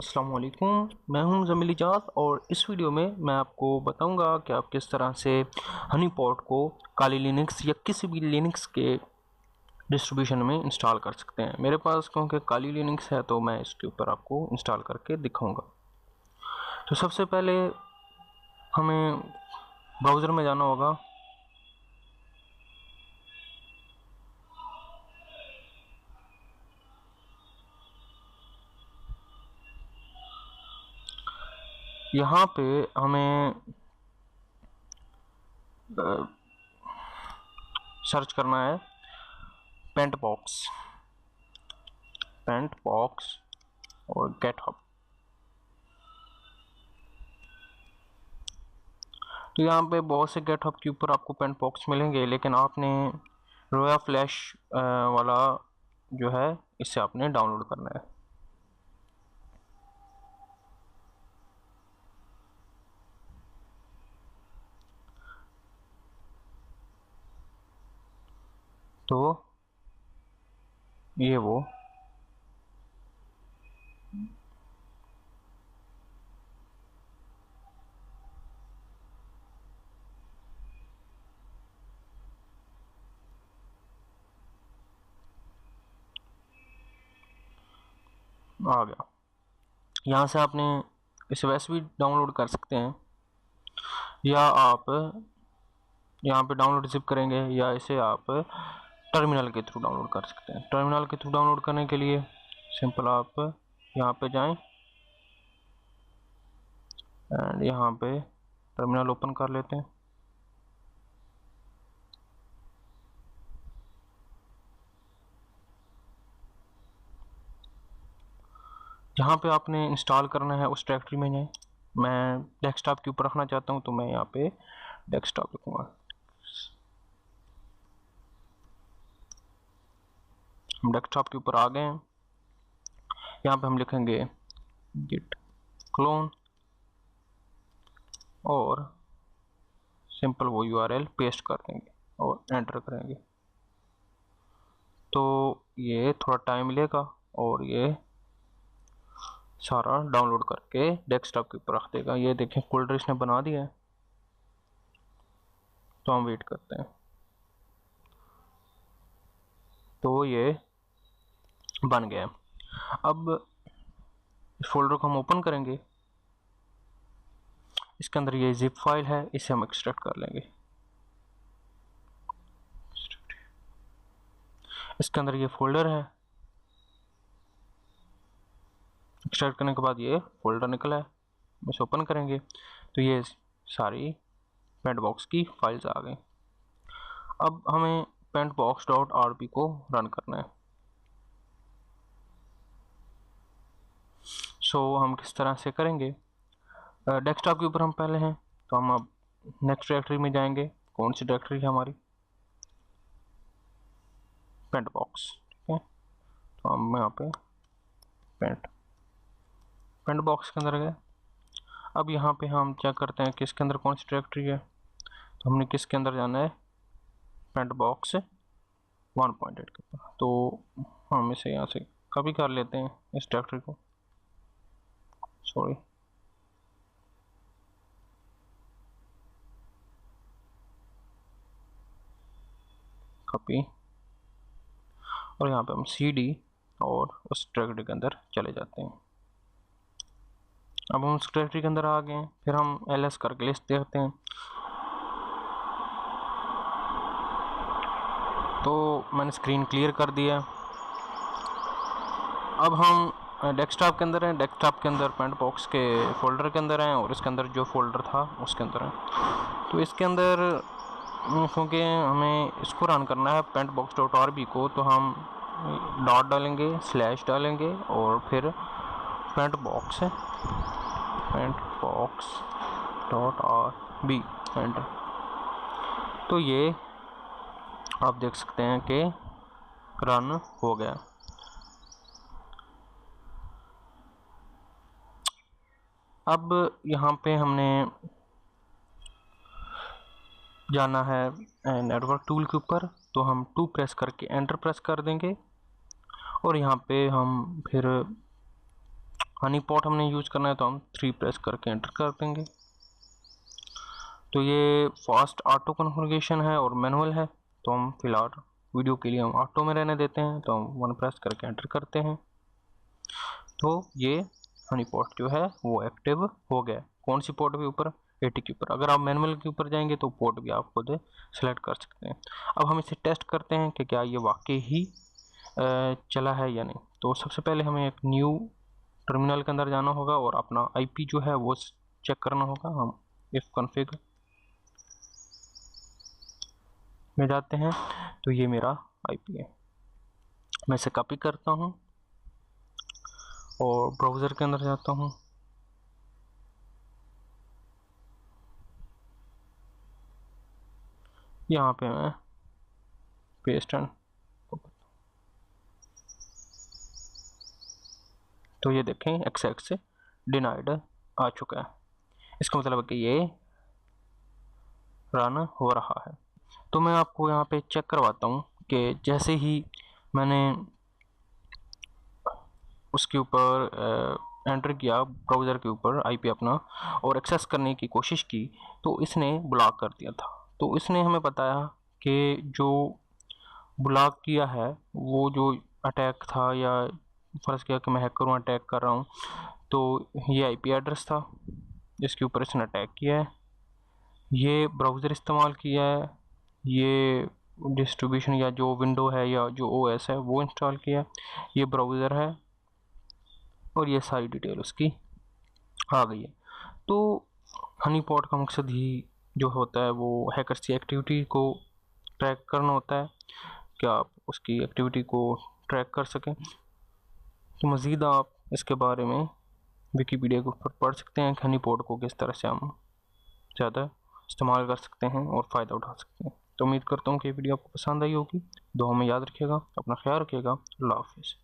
अस्सलाम वालेकुम, मैं हूं ज़मील इजाज़ और इस वीडियो में मैं आपको बताऊंगा कि आप किस तरह से हनी पॉट को काली लिनक्स या किसी भी लिनक्स के डिस्ट्रीब्यूशन में इंस्टॉल कर सकते हैं। मेरे पास क्योंकि काली लिनक्स है तो मैं इसके ऊपर आपको इंस्टॉल करके दिखाऊंगा। तो सबसे पहले हमें ब्राउज़र में जाना होगा। यहाँ पे हमें सर्च करना है पेंट बॉक्स और गेटहब। तो यहाँ पे बहुत से गेटहब के ऊपर आपको पेंट बॉक्स मिलेंगे, लेकिन आपने रोया फ्लैश वाला जो है इससे आपने डाउनलोड करना है। तो ये वो आ गया। यहाँ से आपने इसे वैसे भी डाउनलोड कर सकते हैं, या आप यहाँ पे डाउनलोड जिप करेंगे, या इसे आप टर्मिनल के थ्रू डाउनलोड कर सकते हैं। टर्मिनल के थ्रू डाउनलोड करने के लिए सिंपल आप यहाँ पे जाएं एंड यहाँ पे टर्मिनल ओपन कर लेते हैं। जहाँ पे आपने इंस्टॉल करना है उस डायरेक्टरी में जाएं। मैं डेस्कटॉप के ऊपर रखना चाहता हूँ तो मैं यहाँ पे डेस्कटॉप लिखूँगा। हम डेस्कटॉप के ऊपर आ गए हैं। यहाँ पे हम लिखेंगे git clone और सिंपल वो URL पेस्ट कर देंगे और एंटर करेंगे। तो ये थोड़ा टाइम लेगा और ये सारा डाउनलोड करके डेस्कटॉप के ऊपर रख देगा। ये देखें फोल्डर इसने बना दिया है। तो हम वेट करते हैं। तो ये बन गया। अब इस फोल्डर को हम ओपन करेंगे। इसके अंदर ये जिप फाइल है, इसे हम एक्सट्रैक्ट कर लेंगे। इसके अंदर ये फोल्डर है। एक्सट्रैक्ट करने के बाद ये फोल्डर निकला है, इसे ओपन करेंगे तो ये सारी पेंट बॉक्स की फाइल्स आ गई। अब हमें पेंट बॉक्स डॉट आरपी को रन करना है। हम किस तरह से करेंगे, डेस्कटॉप के ऊपर हम पहले हैं तो हम अब नेक्स्ट डायरेक्टरी में जाएंगे। कौन सी डायरेक्टरी है हमारी, पेंट बॉक्स, ठीक है। तो हम यहाँ पे पेंट बॉक्स के अंदर गए। अब यहाँ पे हम चेक करते हैं कि इसके अंदर कौन सी डायरेक्टरी है। तो हमने किसके अंदर जाना है, पेंट बॉक्स 1.8 के ऊपर। तो हम इसे यहाँ से कॉपी कर लेते हैं इस डायरेक्टरी को, सॉरी। कॉपी, और यहाँ पे हम CD और उस डायरेक्टरी के अंदर चले जाते हैं। अब हम उस डायरेक्टरी के अंदर आ गए हैं। फिर हम ls करके लिस्ट देखते हैं। तो मैंने स्क्रीन क्लियर कर दिया। अब हम डेस्कटॉप के अंदर हैं। डेस्कटॉप के अंदर पेंट बॉक्स के फोल्डर के अंदर हैं और इसके अंदर जो फोल्डर था उसके अंदर है। तो इसके अंदर क्योंकि हमें इसको रन करना है पेंट बॉक्स डॉट आरबी को, तो हम डॉट डालेंगे, स्लैश डालेंगे और फिर paint box dot RB enter. तो ये आप देख सकते हैं कि रन हो गया। अब यहाँ पे हमने जाना है नेटवर्क टूल के ऊपर, तो हम 2 प्रेस करके एंटर प्रेस कर देंगे और यहाँ पे हम फिर हनी पॉट हमने यूज़ करना है तो हम 3 प्रेस करके एंटर कर देंगे। तो ये फास्ट ऑटो कॉन्फ़िगरेशन है और मैनुअल है, तो हम फिलहाल वीडियो के लिए हम ऑटो में रहने देते हैं। तो हम 1 प्रेस करके एंटर करते हैं, तो ये हनी पॉट जो है वो एक्टिव हो गया। कौन सी पोर्ट के ऊपर? 80 के ऊपर। अगर आप मैनुअल के ऊपर जाएंगे तो पोर्ट भी आप खुद सेलेक्ट कर सकते हैं। अब हम इसे टेस्ट करते हैं कि क्या ये वाकई ही चला है या नहीं। तो सबसे पहले हमें एक न्यू टर्मिनल के अंदर जाना होगा और अपना आईपी जो है वो चेक करना होगा। हम इफ कॉन्फ़िग में जाते हैं, तो ये मेरा आईपी है। मैं इसे कॉपी करता हूँ और ब्राउज़र के अंदर जाता हूँ। यहाँ पे मैं पेस्ट एंड, तो ये देखें एक्सेस से डिनाइड आ चुका है। इसका मतलब है कि ये रन हो रहा है। तो मैं आपको यहाँ पे चेक करवाता हूँ कि जैसे ही मैंने उसके ऊपर एंटर किया ब्राउज़र के ऊपर आईपी अपना और एक्सेस करने की कोशिश की, तो इसने ब्लॉक कर दिया था। तो इसने हमें बताया कि जो ब्लॉक किया है वो जो अटैक था, या फ़र्ज़ किया कि मैं हैकर हूँ अटैक कर रहा हूँ, तो ये आईपी एड्रेस था जिसके ऊपर इसने अटैक किया है। ये ब्राउज़र इस्तेमाल किया है, ये डिस्ट्रीब्यूशन या जो विंडो है या जो ओएस है वो इंस्टॉल किया है, ये ब्राउज़र है और ये सारी डिटेल उसकी आ गई है। तो हनी पॉट का मकसद ही जो होता है वो हैकर्स की एक्टिविटी को ट्रैक करना होता है, क्या आप उसकी एक्टिविटी को ट्रैक कर सकें। तो मज़ीद आप इसके बारे में विकीपीडिया के ऊपर पढ़ सकते हैं कि हनी पॉट को किस तरह से हम ज़्यादा इस्तेमाल कर सकते हैं और फ़ायदा उठा सकते हैं। तो उम्मीद करता हूँ कि ये वीडियो आपको पसंद आई होगी। दुआ में याद रखिएगा, अपना ख्याल रखिएगा। अल्लाह हाफ़िज़।